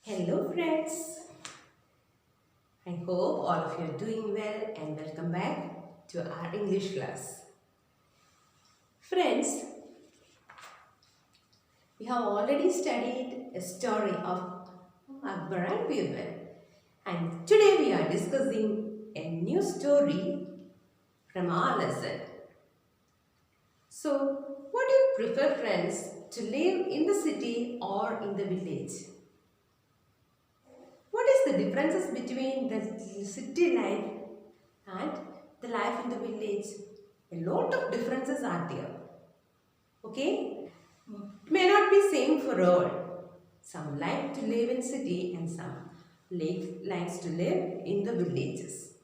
Hello friends, I hope all of you are doing well and welcome back to our English class. Friends, we have already studied a story of Akbar and Birbal, and today we are discussing a new story from our lesson. So, what do you prefer friends, to live in the city or in the village? What is the differences between the city life and the life in the village? A lot of differences are there. Okay? It may not be same for all. Some like to live in city and some likes to live in the villages.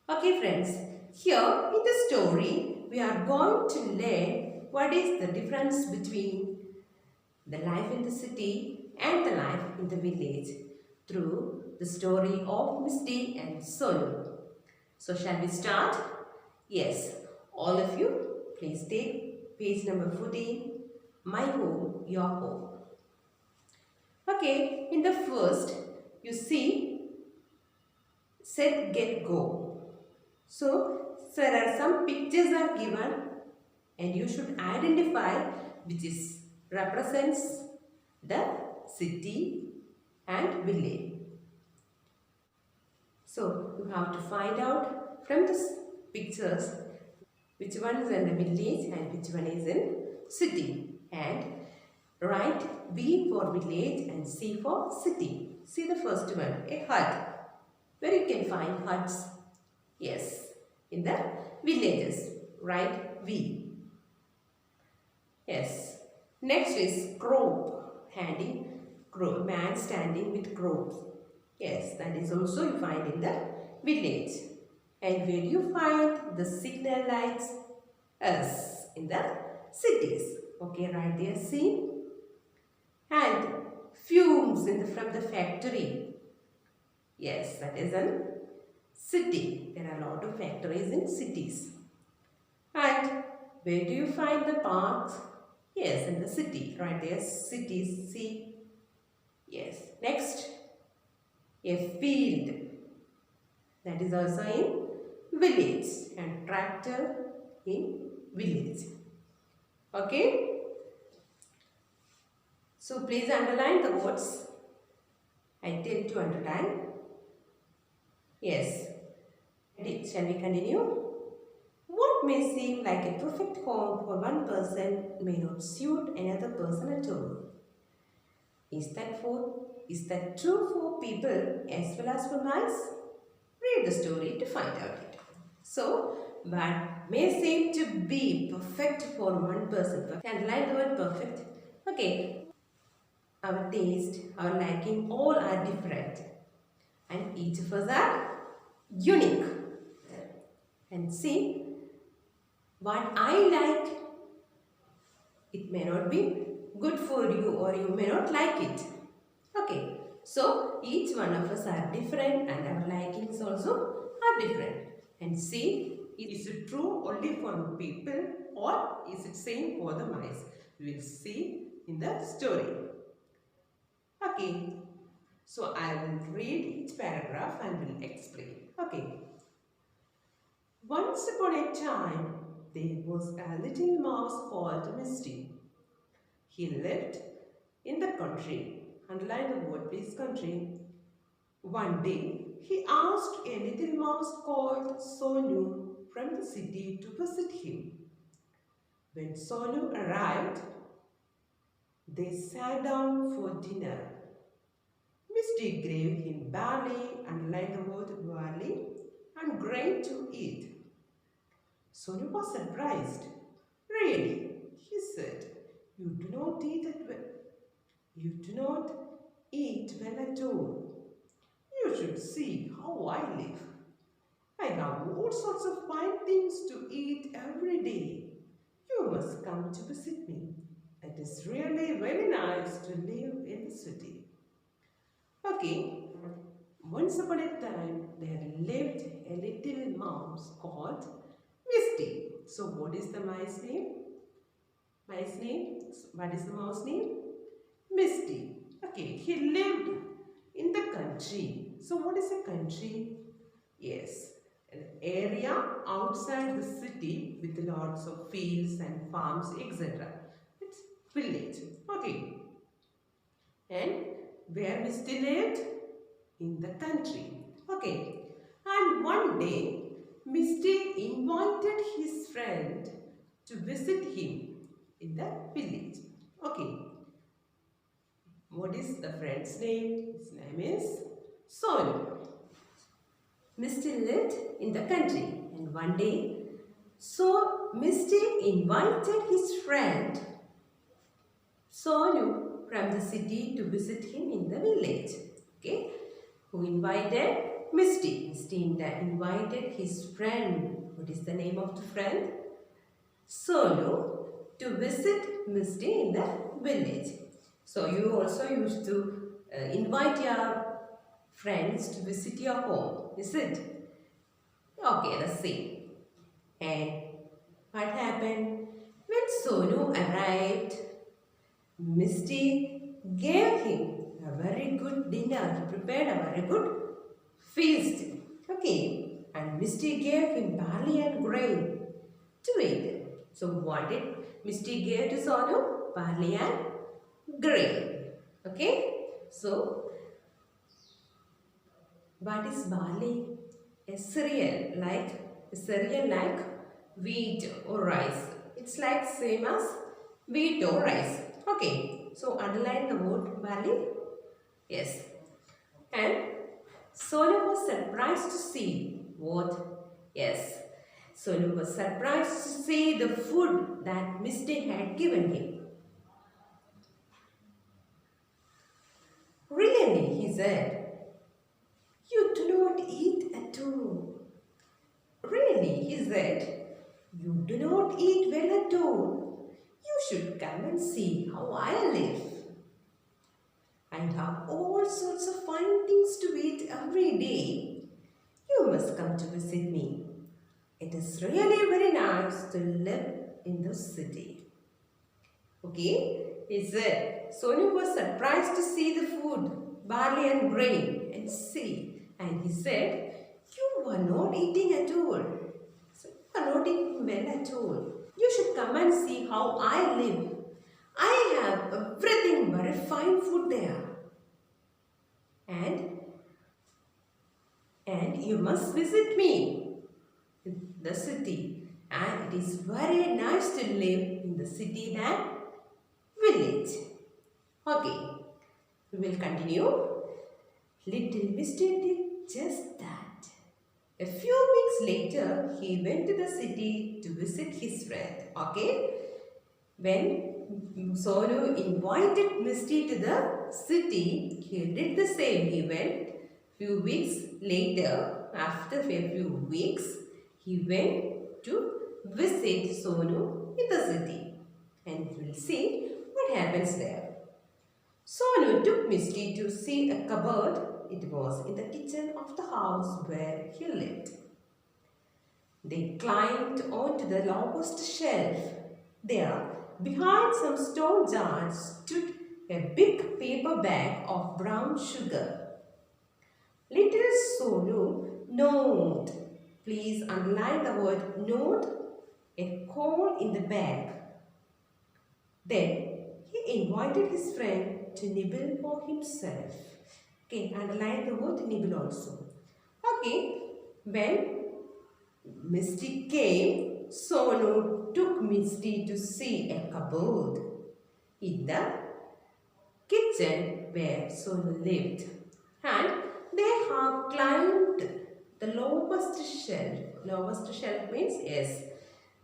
Okay friends, here in the story we are going to learn what is the difference between the life in the city and the life in the village through the story of Misty and Sonu. So shall we start? Yes, all of you please take page number 14, My Home, Your Home. Okay, in the first you see set, get, go. So there are some pictures are given and you should identify which is represents the city and village. So you have to find out from the pictures which one is in the village and which one is in city, and write V for village and C for city. See the first one, a hut. Where you can find huts? Yes, in the villages. Write V. Yes. Next is crop. Handy crop. Man standing with crops. Yes, that is also you find in the village. And where you find the signal lights? S in the cities. Okay, right there. See. And fumes from the factory. Yes, that is a city. There are a lot of factories in cities. And where do you find the parks? Yes, in the city. Right there, cities. See. Yes. Next, a field. That is also in village. And tractor in village. Okay. So please underline the words. I tell you to underline. Yes. Shall we continue? What may seem like a perfect home for one person may not suit another person at all. Is that true for people as well as for mice? Read the story to find out it. So, what may seem to be perfect for one person. Underline the word perfect. Okay. Our taste, our liking, all are different. And each of us are unique. And see, what I like, it may not be good for you or you may not like it. Okay, so each one of us are different and our likings also are different. And see, is it true only for people or is it same for the mice? We will see in the story. Okay, so I will read each paragraph and will explain. Okay. Once upon a time, there was a little mouse called Misty. He lived in the country. Underline the word please, country. One day, he asked a little mouse called Sonu from the city to visit him. When Sonu arrived, they sat down for dinner. Misty gave him barley, underline the word barley, and grain to eat. Sonu was surprised. Really, he said, you do not eat well at all. You should see how I live. I have all sorts of fine things to eat every day. You must come to visit me. It is really very nice to live in the city. Okay, once upon a time there lived a little mouse called Misty. So what is the mice name? Mice name? What is the mouse name? Misty. Okay, he lived in the country. So what is a country? Yes, an area outside the city with lots of fields and farms, etc. It's village. Okay. And where Misty lived? In the country. Okay. And one day, Misty invited his friend to visit him in the village. Okay. What is the friend's name? His name is Sonu. Misty lived in the country, and one day, so Misty invited his friend Sonu from the city to visit him in the village. Okay, who invited Misty? Misty invited his friend. What is the name of the friend? Sonu, to visit Misty in the village. So you also used to invite your friends to visit your home, is it? Okay, let's see. And what happened? When Sonu arrived, Misty gave him a very good dinner. He prepared a very good feast. Okay, and Misty gave him barley and grain to eat. So what did Misty give to Sonu? Barley and grain. Okay, so what is barley? A cereal like wheat or rice. It's like same as wheat or rice. Okay, so underline the word barley. Yes, and Sonu was surprised to see what? Yes, Sonu was surprised to see the food that Misty had given him. Really, he said, you do not eat at all. Really, he said, you do not eat well at all. You should come and see how I live. I have all sorts of fine things to eat every day. You must come to visit me. It is really very nice to live in the city. Okay, he said. Sonu was surprised to see the food, barley and grain, and see. And he said, you are not eating at all. So, you are not eating well at all. You should come and see how I live. I have everything, very fine food there. And you must visit me in the city. And it is very nice to live in the city than village. Okay, we will continue. Little Misty did just that. A few weeks later, he went to the city to visit his friend. Okay, when Sonu invited Misty to the city, he did the same. He went few weeks later, after a few weeks, he went to visit Sonu in the city. And we will see what happens there. Sonu took Misty to see a cupboard. It was in the kitchen of the house where he lived. They climbed onto the lowest shelf. There, behind some stone jars, stood a big paper bag of brown sugar. Little Sonu gnawed. Please underline the word gnawed, a coal in the bag. Then he invited his friend to nibble for himself. Okay, underline the word nibble also. Okay, when Misty came, Sonu took Misty to see a cupboard in the kitchen where Sonu lived. And they have climbed the lowest shelf. Lowest shelf means, yes,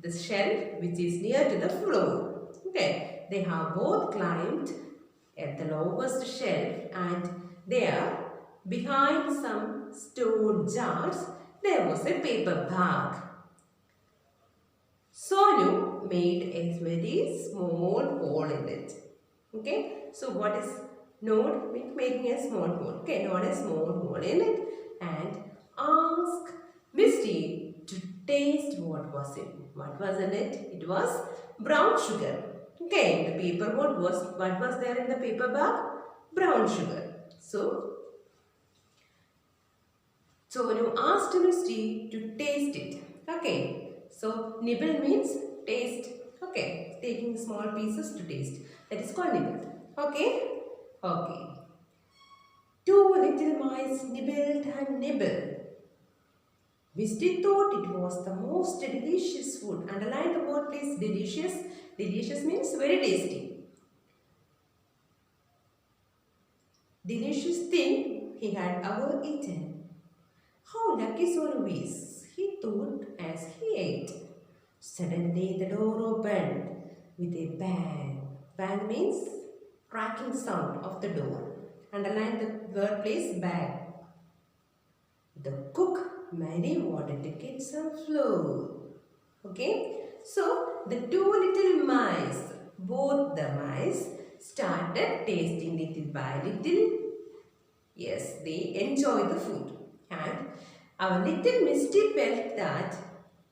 the shelf which is near to the floor. Okay, they have both climbed at the lowest shelf, and there, behind some stone jars, there was a paper bag. Sonu made a very small hole in it. Okay, so what is node? Making a small hole. Okay, not a small hole in it, and ask Misty to taste what was it. What was in it? It was brown sugar. Okay, the paper what was there in the paper bag? brown sugar. So, Sonu asked Misty to taste it. Okay. So, nibble means taste. Okay. Taking small pieces to taste. That is called nibble. Okay. Okay. Two little mice nibbled and nibbled. Misty thought it was the most delicious food. Underline the word please. Delicious. Delicious means very tasty. Delicious thing he had ever eaten. How lucky Sonu is, he thought as he ate. Suddenly the door opened with a bang. Bang means cracking sound of the door. Underline the word please, bang. The cook Mary wanted to get some flour. Okay, so the two little mice, both the mice started tasting little by little. Yes, they enjoy the food. And our little Misty felt that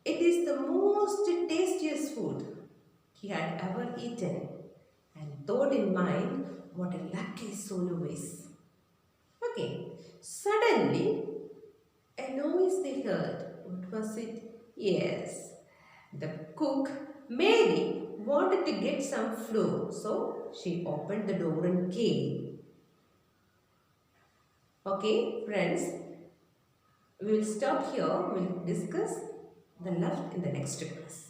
it is the most tastiest food he had ever eaten and thought in mind what a lucky Sonu is. Okay, suddenly a noise they heard. What was it? Yes, the cook Mary wanted to get some flour, so she opened the door and came. Okay, friends, we will stop here. We will discuss the left in the next class.